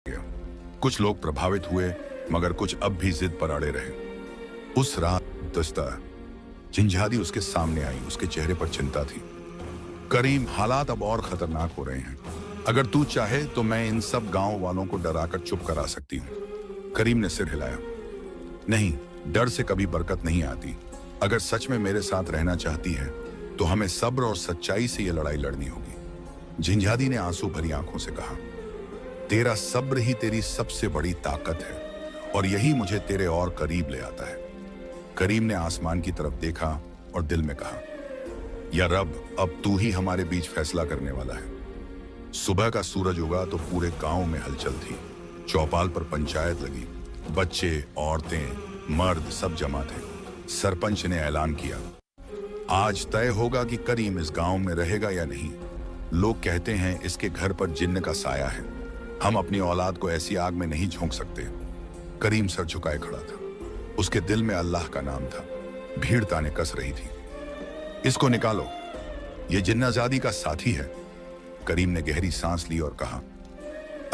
गया। कुछ लोग प्रभावित हुए, मगर कुछ अब भी जिद पर अड़े रहे। उस रात दस्ता जिंझादी उसके सामने आई। उसके चेहरे पर चिंता थी। करीम, हालात अब और खतरनाक हो रहे हैं। अगर तू चाहे तो मैं इन सब गांव वालों को डराकर चुप करा सकती हूँ। करीम ने सिर हिलाया। नहीं, डर से कभी बरकत नहीं आती। अगर सच में मेरे साथ रहना चाहती है तो हमें सब्र और सच्चाई से यह लड़ाई लड़नी होगी। जिंझादी ने आंसू भरी आंखों से कहा, तेरा सब्र ही तेरी सबसे बड़ी ताकत है और यही मुझे तेरे और करीब ले आता है। करीम ने आसमान की तरफ देखा और दिल में कहा, या रब, अब तू ही हमारे बीच फैसला करने वाला है। सुबह का सूरज उगा तो पूरे गांव में हलचल थी। चौपाल पर पंचायत लगी। बच्चे, औरतें, मर्द सब जमा थे। सरपंच ने ऐलान किया, आज तय होगा कि करीम इस गांव में रहेगा या नहीं। लोग कहते हैं इसके घर पर जिन्न का साया है। हम अपनी औलाद को ऐसी आग में नहीं झोंक सकते। करीम सर झुकाए खड़ा था। उसके दिल में अल्लाह का नाम था। भीड़ ताने कस रही थी। इसको निकालो, ये जिन्नाजादी का साथी है। करीम ने गहरी सांस ली और कहा,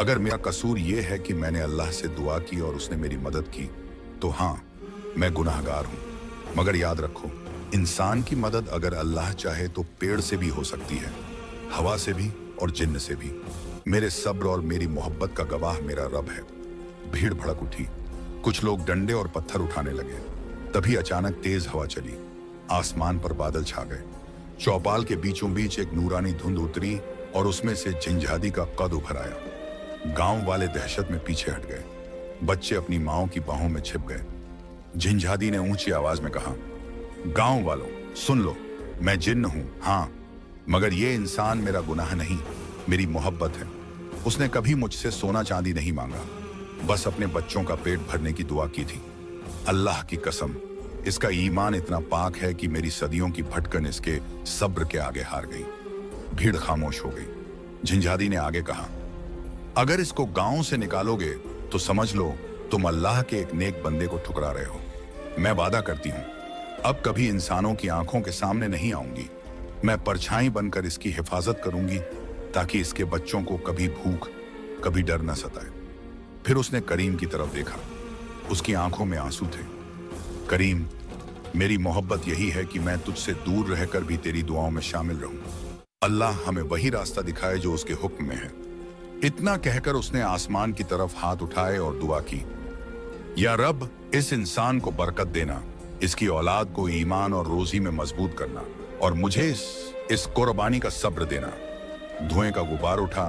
अगर मेरा कसूर यह है कि मैंने अल्लाह से दुआ की और उसने मेरी मदद की, तो हाँ, मैं गुनाहगार हूं। मगर याद रखो, इंसान की मदद अगर अल्लाह चाहे तो पेड़ से भी हो सकती है, हवा से भी और जिन्न से भी। मेरे सब्र और मेरी मोहब्बत का गवाह मेरा रब है। भीड़ भड़क उठी। कुछ लोग डंडे और पत्थर उठाने लगे। तभी अचानक तेज हवा चली। आसमान पर बादल छा गए। चौपाल के बीचों बीच एक नूरानी धुंध उतरी और उसमें से जिंझादी का कद उभर आया। गांव वाले दहशत में पीछे हट गए। बच्चे अपनी माओं की बाहों में छिप गए। जिंझादी ने ऊंची आवाज में कहा, गांव वालों, सुन लो, मैं जिन्न हूं, हाँ, मगर ये इंसान मेरा गुनाह नहीं, मेरी मोहब्बत है। उसने कभी मुझसे सोना चांदी नहीं मांगा, बस अपने बच्चों का पेट भरने की दुआ की थी। अल्लाह की कसम, इसका ईमान इतना पाक है कि मेरी सदियों की भटकन इसके सब्र के आगे हार गई। भीड़ खामोश हो गई। जिंझादी ने आगे कहा, अगर इसको गांव से निकालोगे तो समझ लो तुम अल्लाह के एक नेक बंदे को ठुकरा रहे हो। मैं वादा करती हूं, अब कभी इंसानों की आंखों के सामने नहीं आऊंगी। मैं परछाई बनकर इसकी हिफाजत करूंगी ताकि इसके बच्चों को कभी भूख, कभी डर न सताए। फिर उसने करीम की तरफ देखा। उसकी आंखों में आंसू थे। करीम, मेरी मोहब्बत यही है कि मैं तुझसे दूर रहकर भी तेरी दुआओं में शामिल रहूं। अल्लाह हमें वही रास्ता दिखाए जो उसके हुक्म में है। इतना कहकर उसने आसमान की तरफ हाथ उठाए और दुआ की, या रब, इस इंसान को बरकत देना, इसकी औलाद को ईमान और रोजी में मजबूत करना और मुझे इस कुर्बानी का सब्र देना। धुएं का गुबार उठा।